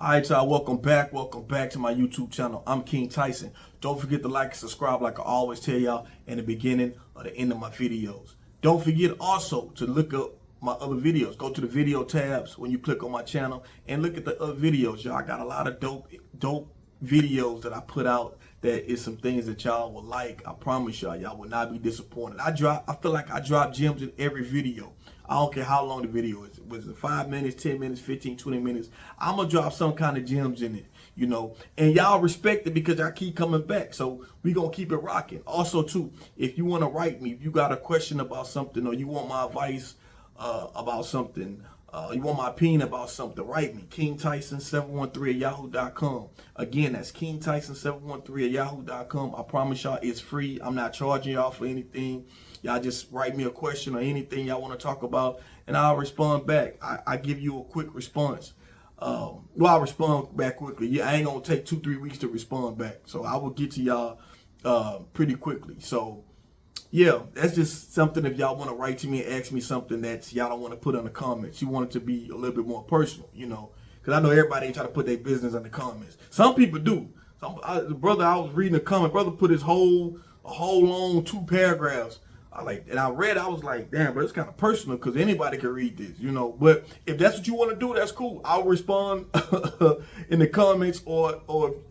All right, y'all, welcome back. Welcome back to my YouTube channel. I'm King Tyson. Don't forget to like and subscribe like I always tell y'all in the beginning or the end of my videos. Don't forget also to look up my other videos. Go to the video tabs when you click on my channel and look at the other videos, y'all. I got a lot of dope videos that I put out that is some things that y'all will like. I promise y'all will not be disappointed. I feel like I drop gems in every video. I don't care how long the video is. Was it 5 minutes, 10 minutes, 15, 20 minutes? I'm going to drop some kind of gems in it, you know. And y'all respect it because I keep coming back. So we going to keep it rocking. Also, too, if you want to write me, if you got a question about something or you want my advice about something, you want my opinion about something, write me. KingTyson713@yahoo.com. Again, that's KingTyson713@yahoo.com. I promise y'all it's free. I'm not charging y'all for anything. Y'all just write me a question or anything y'all want to talk about, and I'll respond back. I give you a quick response. I'll respond back quickly. Yeah, I ain't going to take 2-3 weeks to respond back. So I will get to y'all pretty quickly. So, yeah, that's just something if y'all want to write to me and ask me something that y'all don't want to put in the comments. You want it to be a little bit more personal, you know, because I know everybody ain't trying to put their business in the comments. Some people do. The brother, I was reading a comment, brother put a whole long 2 paragraphs. I read, I was like, damn, but it's kind of personal because anybody can read this, you know. But if that's what you want to do, that's cool. I'll respond in the comments or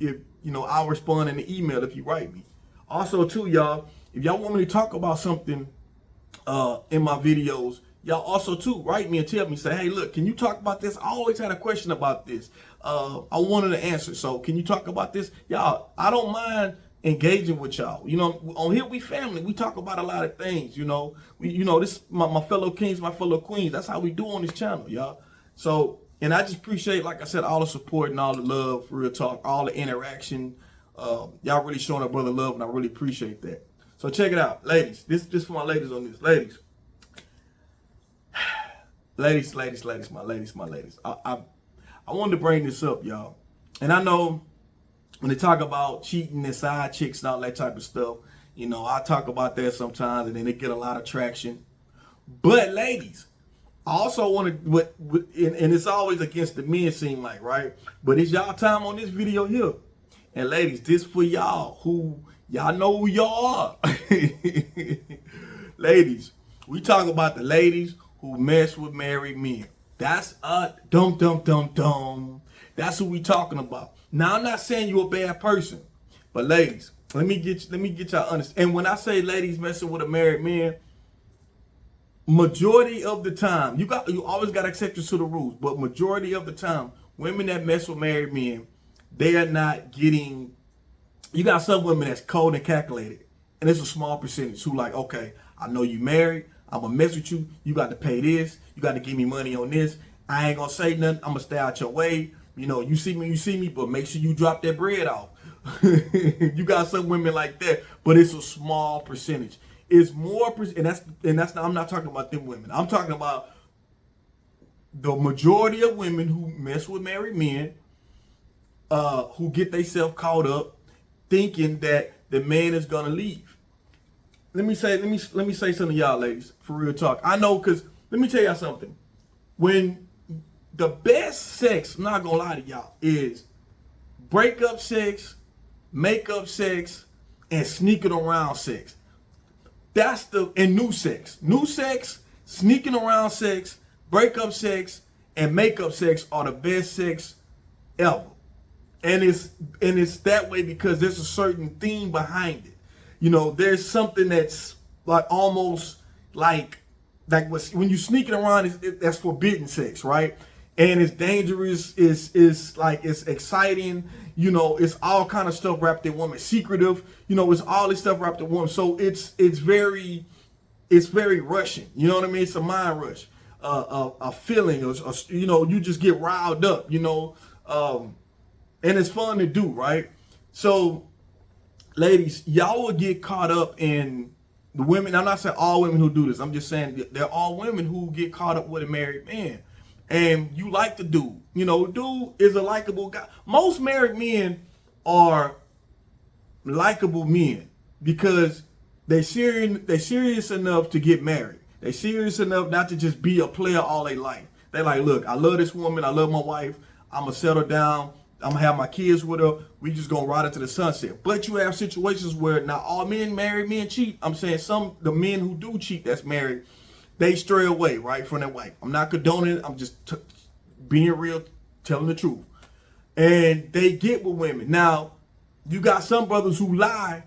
if, you know, I'll respond in the email if you write me. Also, too, y'all, if y'all want me to talk about something in my videos, y'all also, too, write me and tell me, say, hey, look, can you talk about this? I always had a question about this. I wanted to answer. So can you talk about this? Y'all, I don't mind engaging with y'all. You know, on here we family. We talk about a lot of things, you know. This my fellow kings, my fellow queens. That's how we do on this channel, y'all. So, and I just appreciate, like I said, all the support and all the love, real talk, all the interaction. Y'all really showing a brother love, and I really appreciate that. So check it out, ladies. This for my ladies on this. Ladies. Ladies, my ladies. I wanted to bring this up, y'all. And I know when they talk about cheating and side chicks and all that type of stuff, you know, I talk about that sometimes and then they get a lot of traction. But ladies, I also want to, and it's always against the men, seem like, right? But it's y'all time on this video here. And ladies, this for y'all who, y'all know who y'all are. Ladies, we talk about the ladies who mess with married men. That's dum. That's what we talking about. Now, I'm not saying you're a bad person, but ladies, let me get y'all understand. And when I say ladies messing with a married man, majority of the time, you always got exceptions to the rules, but majority of the time, women that mess with married men, they are not getting. You got some women that's cold and calculated, and it's a small percentage who like, okay, I know you married, I'm gonna mess with you. You got to pay this, you got to give me money on this. I ain't gonna say nothing. I'm gonna stay out your way. You know, you see me, but make sure you drop that bread off. You got some women like that, but it's a small percentage. It's more, and that's not, I'm not talking about them women. I'm talking about the majority of women who mess with married men, who get themselves caught up thinking that the man is gonna leave. Let me say something to y'all, ladies, for real talk. I know, cause let me tell y'all something. When the best sex, I'm not gonna lie to y'all, is breakup sex, makeup sex, and sneaking around sex. That's and new sex. New sex, sneaking around sex, breakup sex, and makeup sex are the best sex ever. And it's that way because there's a certain theme behind it. You know, there's something that's like almost like when you sneaking around, that's forbidden sex, right? And it's dangerous, it's like, it's exciting, you know, it's all kind of stuff wrapped in woman, secretive, you know, it's all this stuff wrapped in woman. So it's very rushing, you know what I mean? It's a mind rush, a feeling, you know, you just get riled up, you know, and it's fun to do, right? So, ladies, y'all will get caught up in the women. I'm not saying all women who do this. I'm just saying there are all women who get caught up with a married man. And you like the dude. You know, dude is a likable guy. Most married men are likable men because they're serious enough to get married. They're serious enough not to just be a player all their life. They're like, look, I love this woman. I love my wife. I'm gonna settle down. I'm gonna have my kids with her. We just gonna ride into the sunset. But you have situations where not all men married men cheat. I'm saying the men who do cheat that's married, they stray away, right, from their wife. I'm not condoning it. I'm just being real, telling the truth. And they get with women. Now, you got some brothers who lie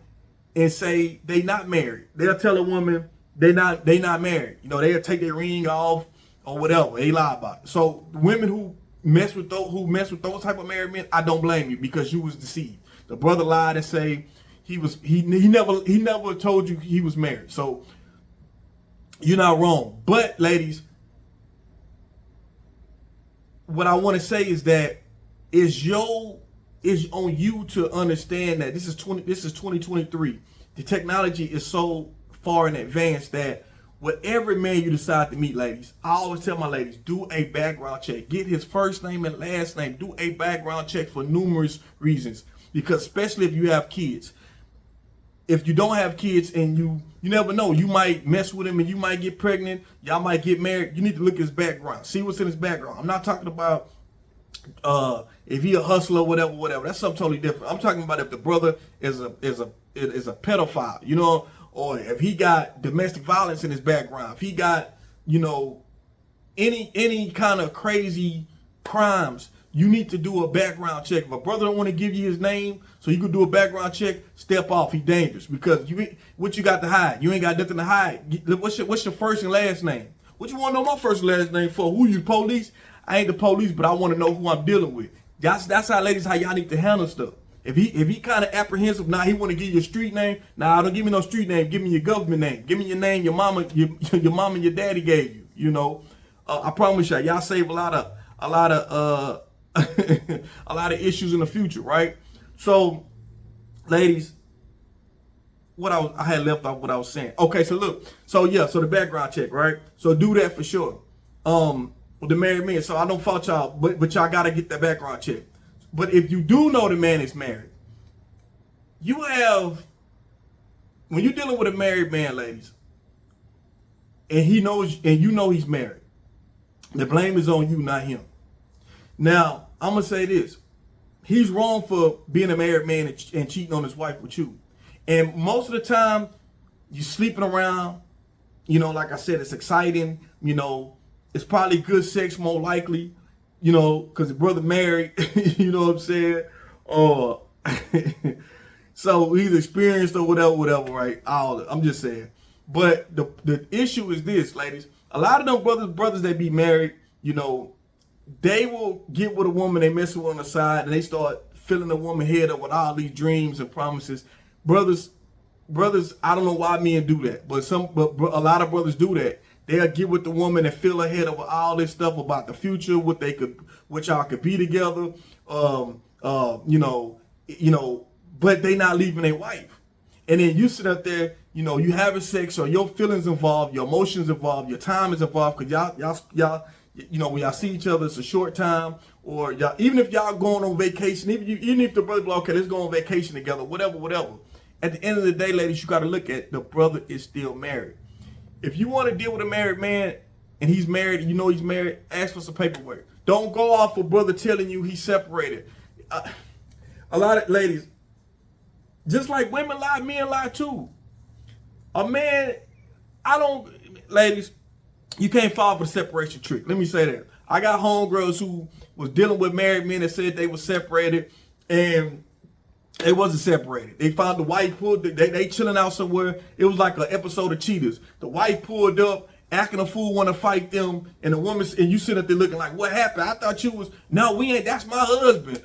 and say they not married. They'll tell a woman they not married. You know, they'll take their ring off or whatever. They lie about it. So women who mess with those type of married men, I don't blame you because you was deceived. The brother lied and say he never told you he was married. So you're not wrong. But ladies, what I want to say is that it's on you to understand that this is 2023. The technology is so far in advance that whatever man you decide to meet, ladies, I always tell my ladies, do a background check. Get his first name and last name. Do a background check for numerous reasons. Because especially if you have kids. If you don't have kids and you never know, you might mess with him and you might get pregnant. Y'all might get married. You need to look at his background. See what's in his background. I'm not talking about if he a hustler, whatever. That's something totally different. I'm talking about if the brother is a pedophile, you know, or if he got domestic violence in his background, if he got, you know, any kind of crazy crimes, you need to do a background check. If a brother don't want to give you his name so you can do a background check, step off. He dangerous because what you got to hide? You ain't got nothing to hide. What's your first and last name? What you want to know my first and last name for? Who you, police? I ain't the police, but I want to know who I'm dealing with. That's how, ladies, how y'all need to handle stuff. If he kind of apprehensive, he want to give you a street name. Don't give me no street name. Give me your government name. Give me your name your mama and your daddy gave you. You know, I promise y'all save a lot of a lot of issues in the future, right? So, ladies, I had left off what I was saying. Okay, so look, so the background check, right? So do that for sure. With the married men, so I don't fault y'all, but y'all gotta get that background check. But if you do know the man is married, when you're dealing with a married man, ladies, and you know he's married, the blame is on you, not him. Now, I'm gonna say this. He's wrong for being a married man and cheating on his wife with you. And most of the time, you're sleeping around, you know, like I said, it's exciting, you know, it's probably good sex, more likely, you know, because the brother married, you know what I'm saying? Or so he's experienced or whatever, right? I'm just saying. But the issue is this, ladies. A lot of them brothers that be married, you know, they will get with a woman they mess with on the side and they start filling the woman head up with all these dreams and promises. Brothers, I don't know why men do that, but a lot of brothers do that. They'll get with the woman and fill her head up with all this stuff about the future, what y'all could be together, you know, but they not leaving their wife. And then you sit up there, you know, you having sex, or your feelings involved, your emotions involved, your time is involved, because y'all, you know, when y'all see each other, it's a short time, or y'all, even if y'all going on vacation, even if the brother be like, okay, let's go on vacation together, whatever. At the end of the day, ladies, you got to look at the brother is still married. If you want to deal with a married man and he's married, and you know he's married, ask for some paperwork. Don't go off for brother telling you he's separated. A lot of ladies, just like women lie, men lie too. A man, ladies, you can't fall for the separation trick. Let me say that. I got homegirls who was dealing with married men that said they were separated, and they wasn't separated. They found the wife they chilling out somewhere. It was like an episode of Cheaters. The wife pulled up, acting a fool, want to fight them, and the woman, and you sit up there looking like, what happened? I thought you was, no, we ain't, that's my husband.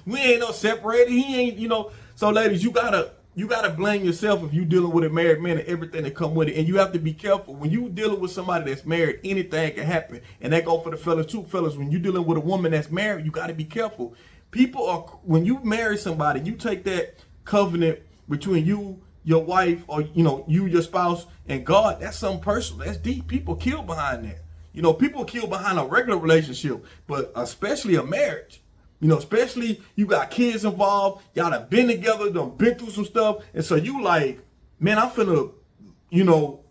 We ain't no separated. He ain't, you know. So ladies, you gotta blame yourself if you dealing with a married man and everything that come with it. And you have to be careful. When you dealing with somebody that's married, anything can happen. And that go for the fellas too. Fellas, when you dealing with a woman that's married, you gotta be careful. When you marry somebody, you take that covenant between you, your wife, or, you know, you, your spouse, and God, that's something personal. That's deep. People kill behind that. You know, people kill behind a regular relationship, but especially a marriage. You know, especially you got kids involved, y'all done been together, done been through some stuff, and so you like, man, I'm finna, you know,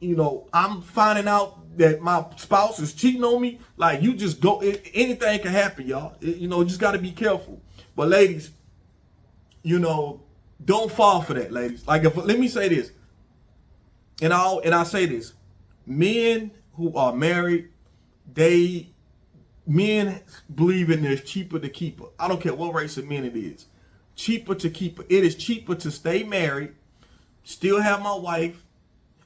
you know, I'm finding out that my spouse is cheating on me. Like, you just go, anything can happen, y'all. You know, just got to be careful. But ladies, you know, don't fall for that, ladies. Like, let me say this, and I say this: men who are married, men believe in this cheaper to keeper. I don't care what race of men it is. Cheaper to keeper. It is cheaper to stay married, still have my wife,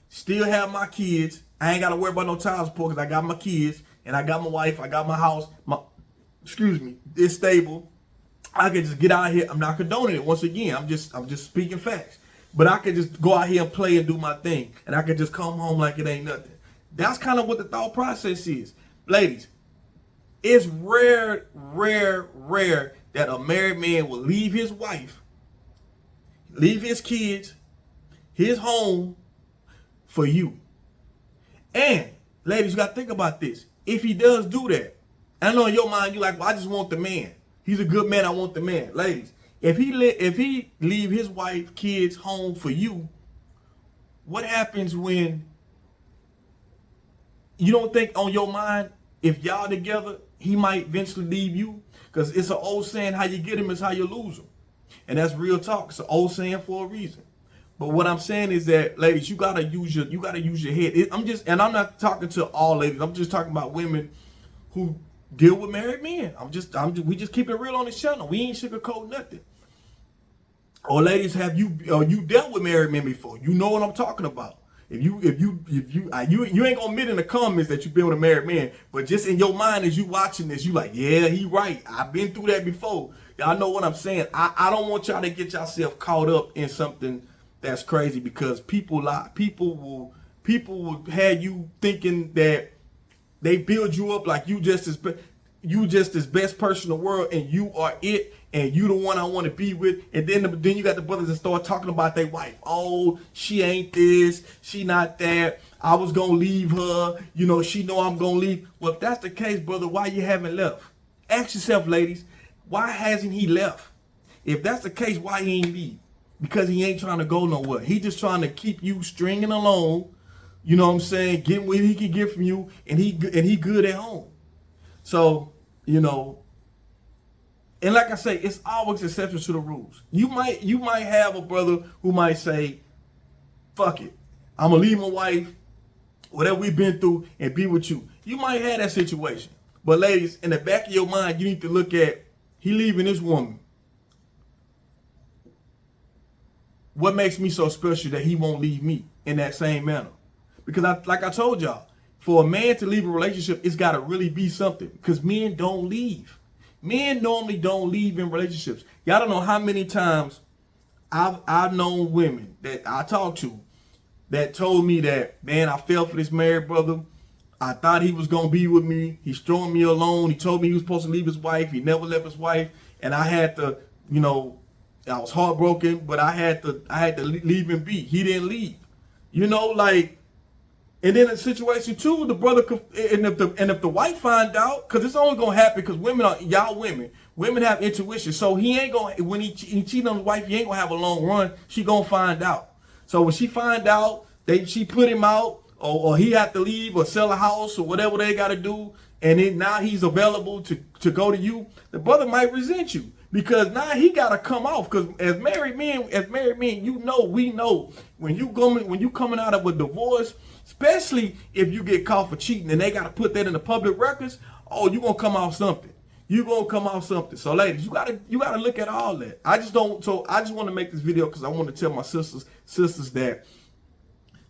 still have my kids. I ain't got to worry about no child support because I got my kids and I got my wife. I got my house. It's stable. I can just get out here. I'm not condoning it. Once again, I'm just speaking facts. But I can just go out here and play and do my thing, and I can just come home like it ain't nothing. That's kind of what the thought process is, ladies. It's rare that a married man will leave his wife, leave his kids, his home for you. And ladies, you got to think about this. If he does do that, I know in your mind you're like, well, I just want the man. He's a good man. I want the man. Ladies, if he leave his wife, kids, home for you, what happens when you don't think on your mind, if y'all together, he might eventually leave you? Because it's an old saying, how you get him is how you lose him. And that's real talk. It's an old saying for a reason. But what I'm saying is that, ladies, you gotta use your head. I'm not talking to all ladies. I'm just talking about women who deal with married men. We just keep it real on this channel. We ain't sugarcoat nothing. Or ladies, have you dealt with married men before? You know what I'm talking about. If you ain't gonna admit in the comments that you've been with a married man, but just in your mind as you watching this, you like, yeah, he right. I've been through that before. Y'all know what I'm saying. I don't want y'all to get yourself caught up in something that's crazy, because people lie. People will have you thinking that they build you up like you just as best person in the world, and you are it, and you the one I want to be with. And then you got the brothers that start talking about their wife. Oh, she ain't this, she not that. I was gonna leave her. You know, she know I'm gonna leave. Well, if that's the case, brother, why you haven't left? Ask yourself, ladies, why hasn't he left? If that's the case, why he ain't leave? Because he ain't trying to go nowhere. He just trying to keep you stringing along. You know what I'm saying? Getting what he can get from you, and he good at home. So, you know, and like I say, it's always exceptions to the rules. You might have a brother who might say, fuck it, I'm gonna leave my wife, whatever we've been through, and be with you. You might have that situation. But ladies, in the back of your mind, you need to look at, he leaving this woman. What makes me so special that he won't leave me in that same manner? Because like I told y'all, for a man to leave a relationship, it's got to really be something. Because men don't leave. Men normally don't leave in relationships. Y'all don't know how many times I've known women that I talked to that told me that, man, I fell for this married brother. I thought he was going to be with me. He's throwing me alone. He told me he was supposed to leave his wife. He never left his wife. And I had to, you know, I was heartbroken, but I had to leave him be. He didn't leave. You know, like, and then in situation too, the brother could, and if the wife find out, because it's only gonna happen because women have intuition. So he ain't gonna, when he cheat on his wife, he ain't gonna have a long run. She gonna find out. So when she find out, she put him out, or he had to leave or sell a house or whatever they gotta do, and then now he's available to go to you, the brother might resent you. Because now he gotta come off. Because as married men, you know, we know when you coming out of a divorce, especially if you get caught for cheating and they gotta put that in the public records, oh, you gonna come off something. You gonna come off something. So ladies, you gotta look at all that. I just want to make this video because I want to tell my sisters that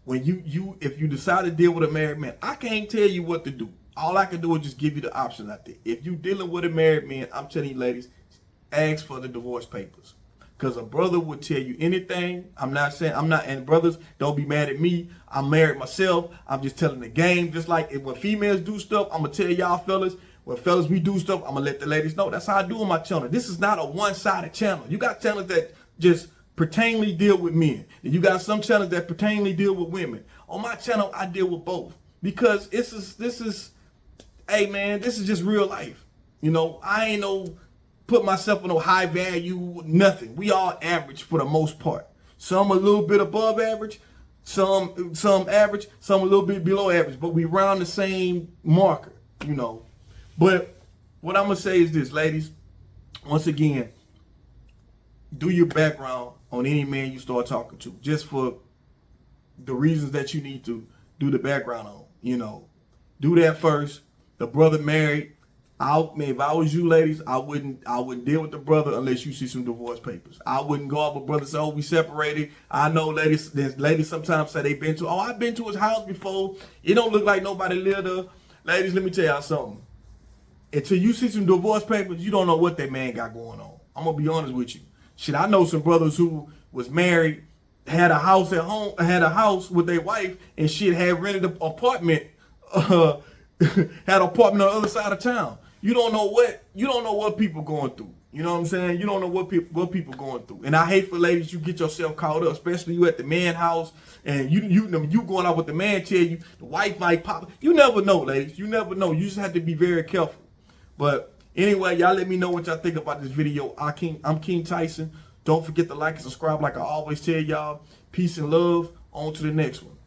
when if you decide to deal with a married man, I can't tell you what to do. All I can do is just give you the option out there. If you dealing with a married man, I'm telling you, ladies, ask for the divorce papers. Because a brother would tell you anything. And brothers, don't be mad at me. I'm married myself. I'm just telling the game. Just like when females do stuff, I'm going to tell y'all fellas. When fellas, we do stuff, I'm going to let the ladies know. That's how I do on my channel. This is not a one-sided channel. You got channels that just pertainly deal with men. And you got some channels that pertainly deal with women. On my channel, I deal with both. Because this is, hey man, this is just real life. You know, I ain't put myself in no high value, nothing. We all average for the most part. Some a little bit above average, Some average, some a little bit below average, but we round the same marker, you know. But what I'm gonna say is this, ladies. Once again, do your background on any man you start talking to, just for the reasons that you need to do the background on. You know, do that first. The brother married. If I was you, ladies, I wouldn't deal with the brother unless you see some divorce papers. I wouldn't go up with brother say, oh, we separated. I know ladies sometimes say I've been to his house before. It don't look like nobody lived there. Ladies, let me tell y'all something. Until you see some divorce papers, you don't know what that man got going on. I'm gonna be honest with you. Shit, I know some brothers who was married, had a house at home, had a house with their wife, and shit had rented an apartment, had an apartment on the other side of town. You don't know what people going through. You know what I'm saying? You don't know what people going through. And I hate for ladies, you get yourself caught up, especially you at the man house, and you going out with the man tell you the wife might pop. You never know, ladies. You never know. You just have to be very careful. But anyway, y'all let me know what y'all think about this video. I'm King Tyson. Don't forget to like and subscribe like I always tell y'all. Peace and love. On to the next one.